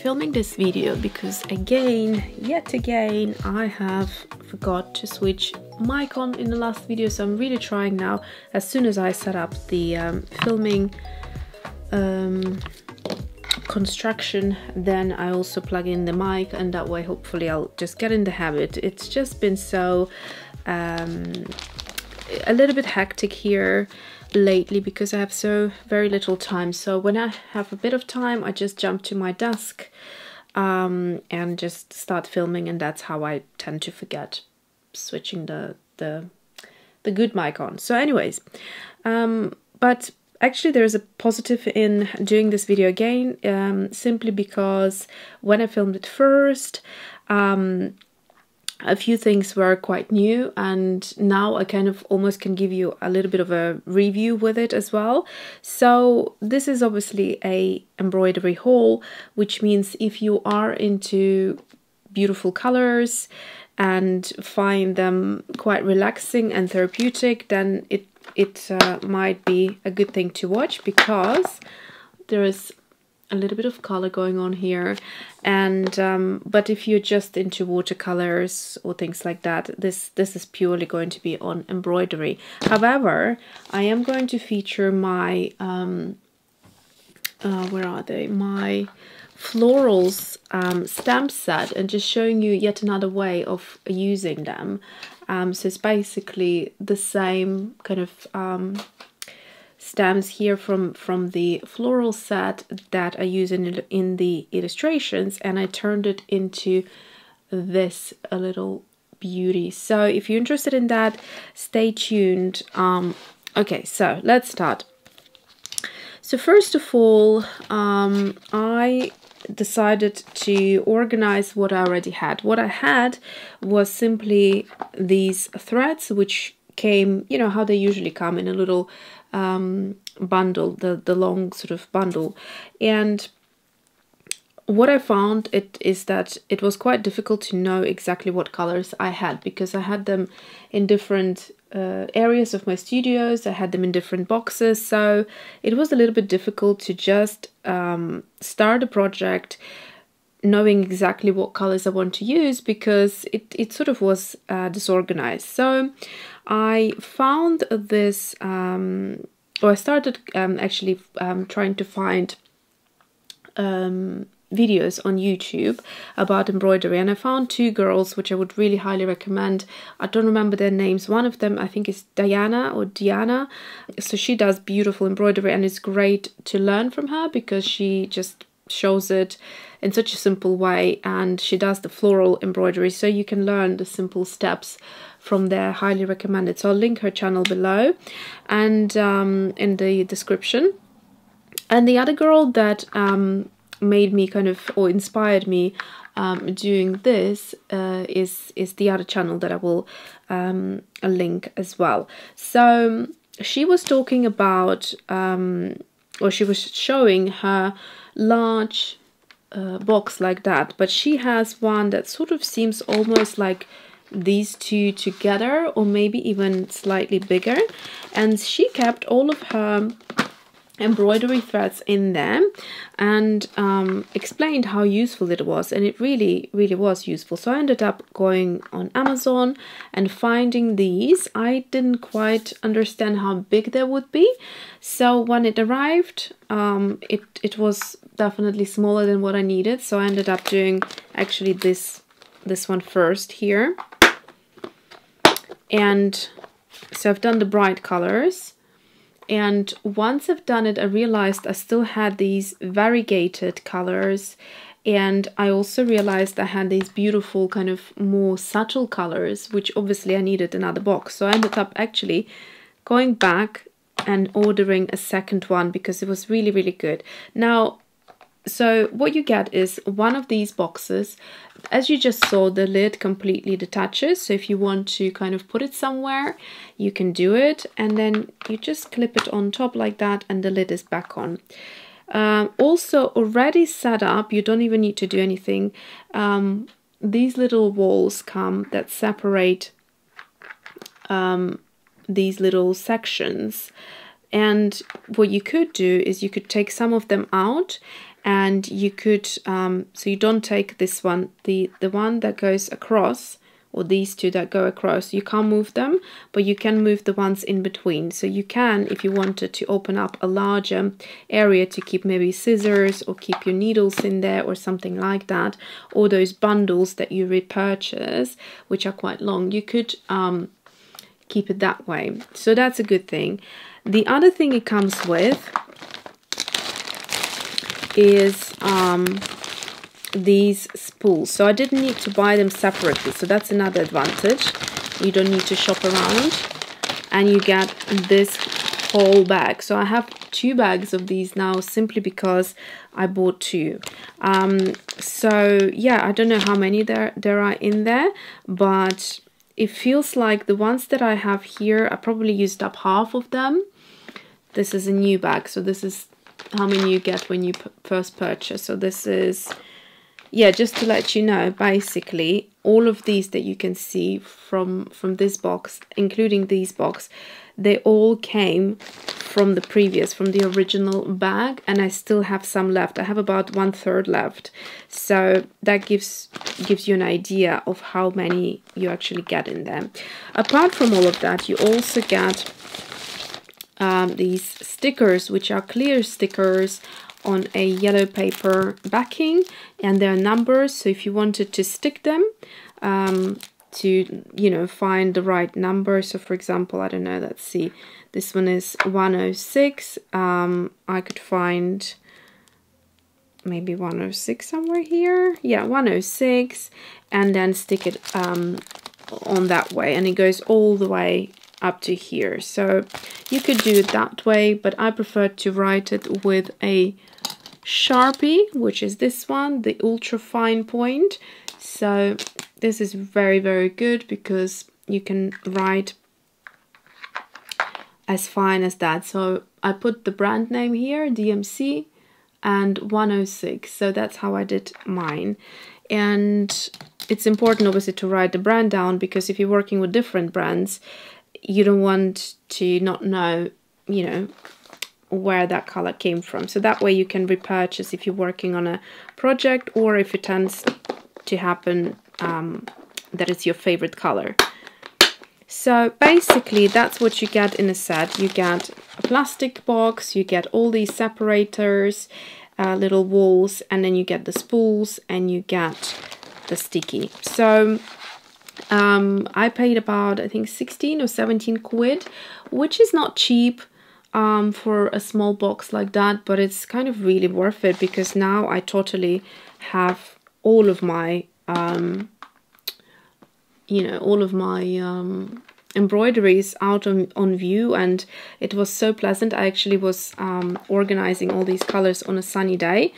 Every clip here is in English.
filming this video because yet again, I have forgot to switch mic on in the last video, so I'm really trying now. As soon as I set up the filming construction, then I also plug in the mic, and that way hopefully I'll just get in the habit. It's just been so a little bit hectic here lately because I have so very little time. So when I have a bit of time, I just jump to my desk and just start filming, and that's how I tend to forget switching the good mic on. So anyways, but actually there is a positive in doing this video again, simply because when I filmed it first, a few things were quite new, and now I kind of almost can give you a little bit of a review with it as well. So this is obviously a embroidery haul, which means if you are into beautiful colors and find them quite relaxing and therapeutic, then it might be a good thing to watch, because there is a little bit of color going on here. And but if you're just into watercolors or things like that, this is purely going to be on embroidery. However, I am going to feature my where are they, my florals stamp set, and just showing you yet another way of using them. So it's basically the same kind of stamps here from the floral set that I use in the illustrations, and I turned it into this a little beauty. So if you're interested in that, stay tuned. Okay, so let's start. So first of all, I decided to organize what I already had. What I had was simply these threads, which came, you know how they usually come in a little bundle, the long sort of bundle. And what I found is that it was quite difficult to know exactly what colors I had, because I had them in different areas of my studios. I had them in different boxes, so it was a little bit difficult to just start a project knowing exactly what colors I want to use, because it sort of was disorganized. So I found this, or I started actually trying to find videos on YouTube about embroidery, and I found two girls which I would really highly recommend. I don't remember their names. One of them I think is Diana or Diana. So she does beautiful embroidery, and it's great to learn from her because she just shows it in such a simple way, and she does the floral embroidery, so you can learn the simple steps from there. Highly recommended. So I'll link her channel below and in the description. And the other girl that made me kind of, or inspired me doing this is the other channel that I will link as well. So she was talking about, or she was showing her large box like that, but she has one that sort of seems almost like these two together, or maybe even slightly bigger, and she kept all of her embroidery threads in there and explained how useful it was, and it really was useful. So I ended up going on Amazon and finding these. I didn't quite understand how big they would be, so when it arrived, it was definitely smaller than what I needed. So I ended up doing actually this one first here, and so I've done the bright colors. And once I've done it, I realized I still had these variegated colors, and I also realized I had these beautiful kind of more subtle colors, which obviously I needed another box. So I ended up actually going back and ordering a second one because it was really good. Now, so what you get is one of these boxes. As you just saw, the lid completely detaches, so if you want to kind of put it somewhere, you can do it, and then you just clip it on top like that, and the lid is back on. Also already set up, you don't even need to do anything. These little walls come that separate these little sections, and what you could do is you could take some of them out and you could so you don't take this one, the one that goes across, or these two that go across, you can't move them, but you can move the ones in between. So you can, if you wanted to open up a larger area to keep maybe scissors or keep your needles in there or something like that, or those bundles that you repurchase, which are quite long, you could keep it that way. So that's a good thing. The other thing it comes with is these spools. So I didn't need to buy them separately, so that's another advantage. You don't need to shop around, and you get this whole bag. So I have 2 bags of these now, simply because I bought 2. So yeah, I don't know how many there are in there, but it feels like the ones that I have here, I probably used up half of them. This is a new bag, so this is how many you get when you first purchase. So this is, yeah, just to let you know, basically all of these that you can see from this box, including these box, they all came from the original bag, and I still have some left. I have about 1/3 left, so that gives you an idea of how many you actually get in there. Apart from all of that, you also get these stickers, which are clear stickers on a yellow paper backing, and there are numbers, so if you wanted to stick them to, you know, find the right number. So for example, I don't know, let's see, this one is 106. I could find maybe 106 somewhere here, yeah, 106, and then stick it on that way, and it goes all the way up to here. So you could do it that way, but I prefer to write it with a Sharpie, which is this one, the ultra fine point. So this is very, very good because you can write as fine as that. So I put the brand name here, DMC, and 106. So that's how I did mine. And it's important obviously to write the brand down, because if you're working with different brands, you don't want to not know, you know, where that color came from. So that way you can repurchase if you're working on a project, or if it tends to happen that it's your favorite color. So basically that's what you get in a set. You get a plastic box, you get all these separators, little walls, and then you get the spools, and you get the sticky. So I paid about, I think, 16 or 17 quid, which is not cheap for a small box like that, but it's kind of really worth it, because now I totally have all of my you know, all of my embroideries out on view, and it was so pleasant. I actually was organizing all these colors on a sunny day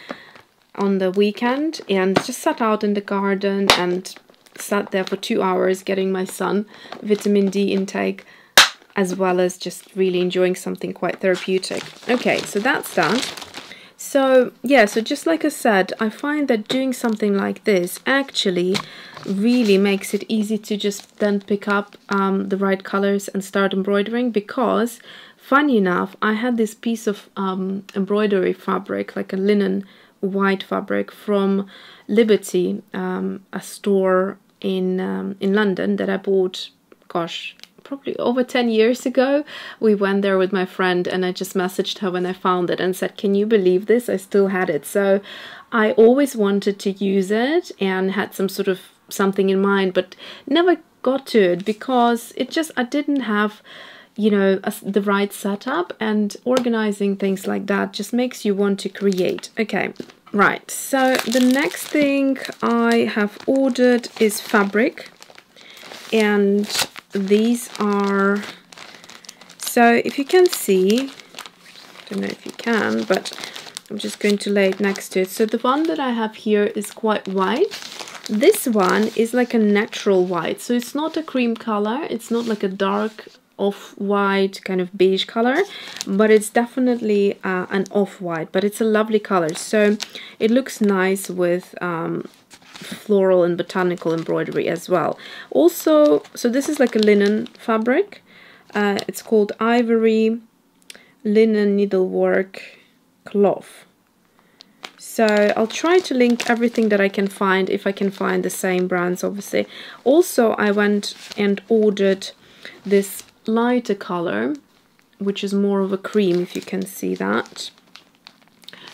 on the weekend, and just sat out in the garden and sat there for 2 hours getting my sun vitamin D intake, as well as just really enjoying something quite therapeutic. Okay, so that's that. So yeah, so just like I said, I find that doing something like this actually really makes it easy to just then pick up the right colors and start embroidering, because funny enough, I had this piece of embroidery fabric, like a linen white fabric from Liberty, a store in London that I bought, gosh, probably over 10 years ago. We went there with my friend, and I just messaged her when I found it and said, can you believe this? I still had it. So I always wanted to use it and had some sort of something in mind, but never got to it because it just, I didn't have, you know, the right setup, and organizing things like that just makes you want to create. Okay, right, so the next thing I have ordered is fabric, and these are, so if you can see, I don't know if you can, but I'm just going to lay it next to it. So the one that I have here is quite white. This one is like a natural white, so it's not a cream color, it's not like a dark off-white kind of beige color, but it's definitely an off-white, but it's a lovely color. So it looks nice with floral and botanical embroidery as well. Also, so this is like a linen fabric. It's called Ivory Linen Needlework Cloth. So I'll try to link everything that I can find, if I can find the same brands, obviously. Also, I went and ordered this lighter color, which is more of a cream, if you can see that.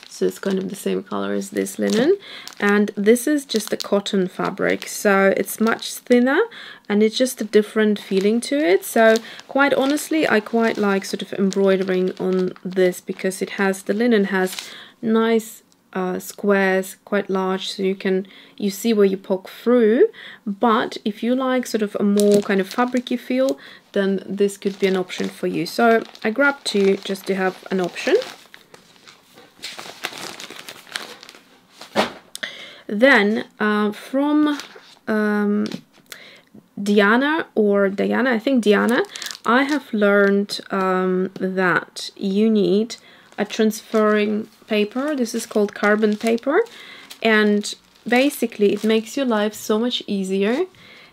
So it's kind of the same color as this linen, and this is just a cotton fabric, so it's much thinner and it's just a different feeling to it. So quite honestly, I quite like sort of embroidering on this, because it has, the linen has nice squares, quite large, so you see where you poke through. But if you like sort of a more kind of fabricy feel, then this could be an option for you. So I grabbed two just to have an option. Then from Diana, I think Diana, I have learned that you need a transferring paper. This is called carbon paper, and basically it makes your life so much easier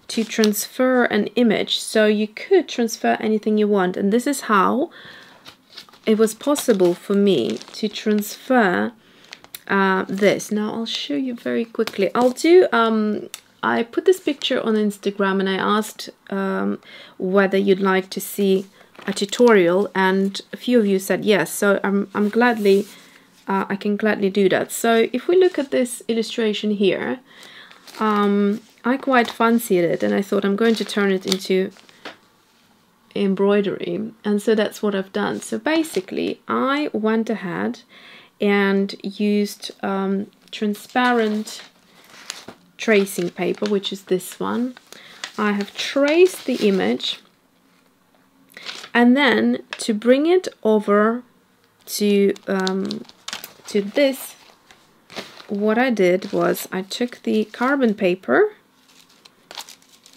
to transfer an image. So you could transfer anything you want, and this is how it was possible for me to transfer this. Now I'll show you very quickly. I put this picture on Instagram, and I asked whether you'd like to see a tutorial, and a few of you said yes, so I'm gladly I can gladly do that. So if we look at this illustration here, I quite fancied it, and I thought I'm going to turn it into embroidery, and so that's what I've done. So basically I went ahead and used transparent tracing paper, which is this one. I have traced the image, and then to bring it over to this, what I did was I took the carbon paper,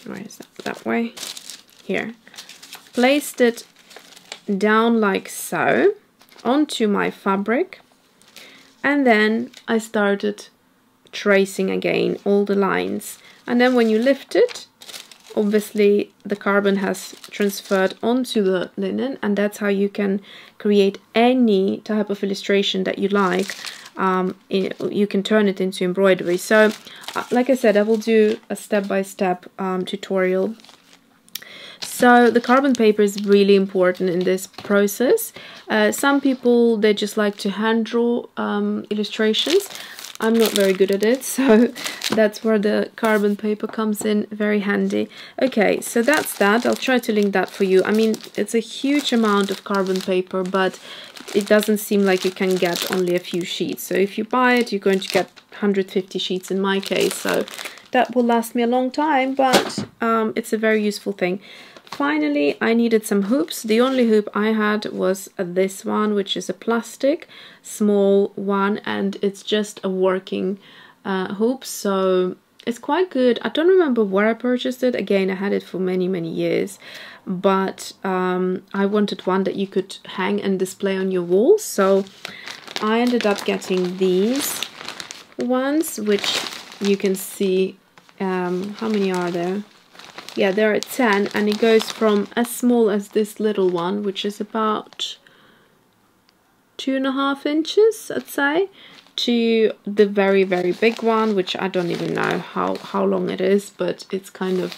where is that way, here, placed it down like so onto my fabric, and then I started tracing again all the lines. And then when you lift it, obviously the carbon has transferred onto the linen, and that's how you can create any type of illustration that you like. You can turn it into embroidery. So like I said, I will do a step-by-step tutorial. So the carbon paper is really important in this process. Some people, they just like to hand draw illustrations. I'm not very good at it, so that's where the carbon paper comes in very handy. Okay, so that's that. I'll try to link that for you. I mean, it's a huge amount of carbon paper, but it doesn't seem like you can get only a few sheets. So if you buy it, you're going to get 150 sheets in my case, so that will last me a long time, but it's a very useful thing. Finally, I needed some hoops. The only hoop I had was this one, which is a plastic small one, and it's just a working hoop, so it's quite good. I don't remember where I purchased it. Again, I had it for many years, but I wanted one that you could hang and display on your wall, so I ended up getting these ones, which you can see. How many are there? Yeah, there are 10, and it goes from as small as this little one, which is about 2.5 inches, I'd say, to the very big one, which I don't even know how long it is, but it's kind of...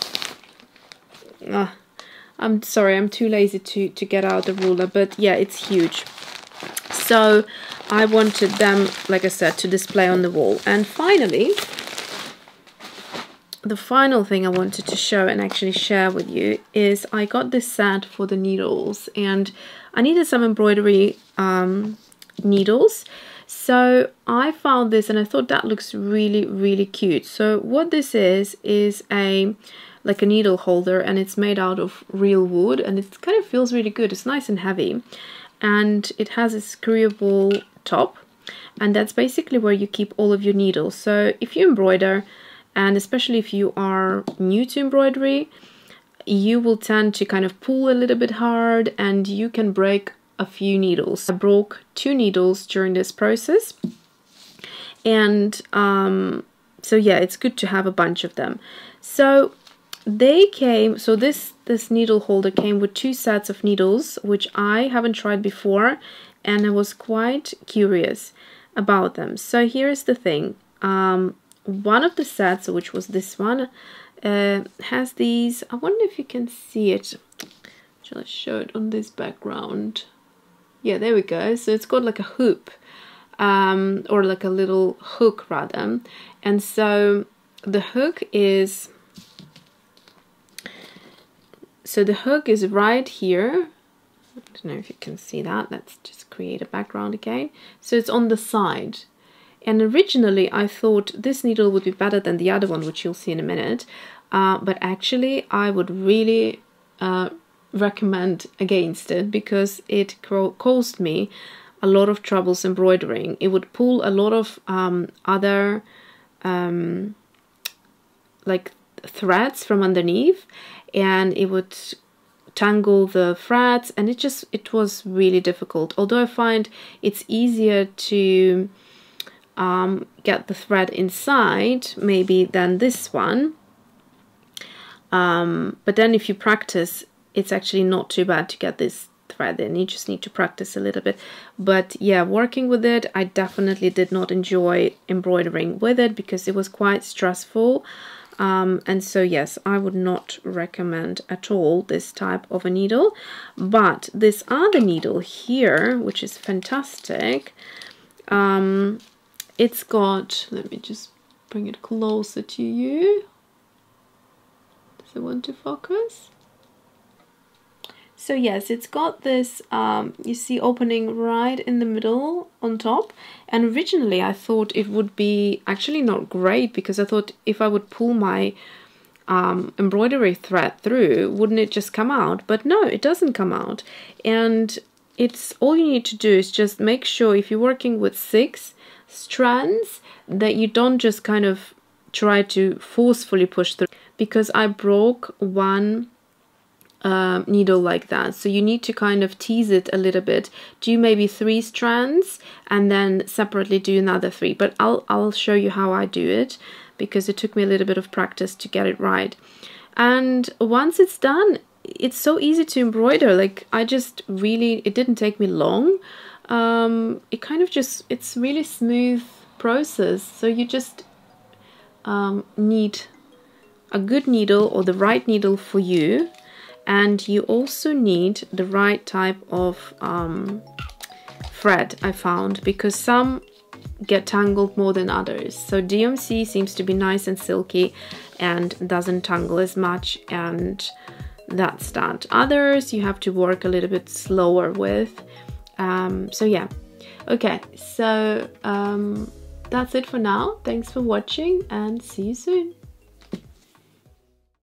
I'm sorry, I'm too lazy to get out the ruler, but yeah, it's huge. So I wanted them, like I said, to display on the wall. And finally, the final thing I wanted to show and actually share with you is I got this set for the needles, and I needed some embroidery needles. So I found this, and I thought that looks really cute. So what this is like a needle holder, and it's made out of real wood, and it kind of feels really good. It's nice and heavy, and it has a screwable top, and that's basically where you keep all of your needles. So if you embroider, and especially if you are new to embroidery, you will tend to kind of pull a little bit hard, and you can break a few needles. I broke 2 needles during this process, and so yeah, it's good to have a bunch of them. So they came, so this needle holder came with 2 sets of needles, which I haven't tried before, and I was quite curious. about them. So here's the thing. One of the sets, which was this one, has these, I wonder if you can see it. Shall I show it on this background? Yeah, there we go. So it's got like a hoop, or like a little hook rather. And so the hook is, right here. I don't know if you can see that. Let's just create a background again. So it's on the side. And originally I thought this needle would be better than the other one, which you'll see in a minute. But actually I would really recommend against it, because it caused me a lot of troubles embroidering. It would pull a lot of other like threads from underneath, and it would tangle the threads, and it was really difficult. Although I find it's easier to get the thread inside maybe than this one, but then if you practice, it's actually not too bad to get this thread in. You just need to practice a little bit. But yeah, working with it, I definitely did not enjoy embroidering with it because it was quite stressful. And so yes, I would not recommend at all this type of a needle. But this other needle here, which is fantastic, it's got, let me just bring it closer to you. Does it want to focus? So yes, it's got this, you see, opening right in the middle on top. And originally I thought it would be actually not great, because I thought if I would pull my embroidery thread through, wouldn't it just come out? But no, it doesn't come out. And it's all you need to do is just make sure, if you're working with 6 strands, that you don't just kind of try to forcefully push through, because I broke one needle like that. So you need to kind of tease it a little bit, do maybe 3 strands and then separately do another 3. But I'll show you how I do it, because it took me a little bit of practice to get it right. And once it's done, it's so easy to embroider. Like I just really, it didn't take me long. It kind of just, it's really smooth process. So you just need a good needle, or the right needle for you. And you also need the right type of thread, I found, because some get tangled more than others. So DMC seems to be nice and silky and doesn't tangle as much, and that's that. Others you have to work a little bit slower with. So yeah, okay, so that's it for now. Thanks for watching and see you soon.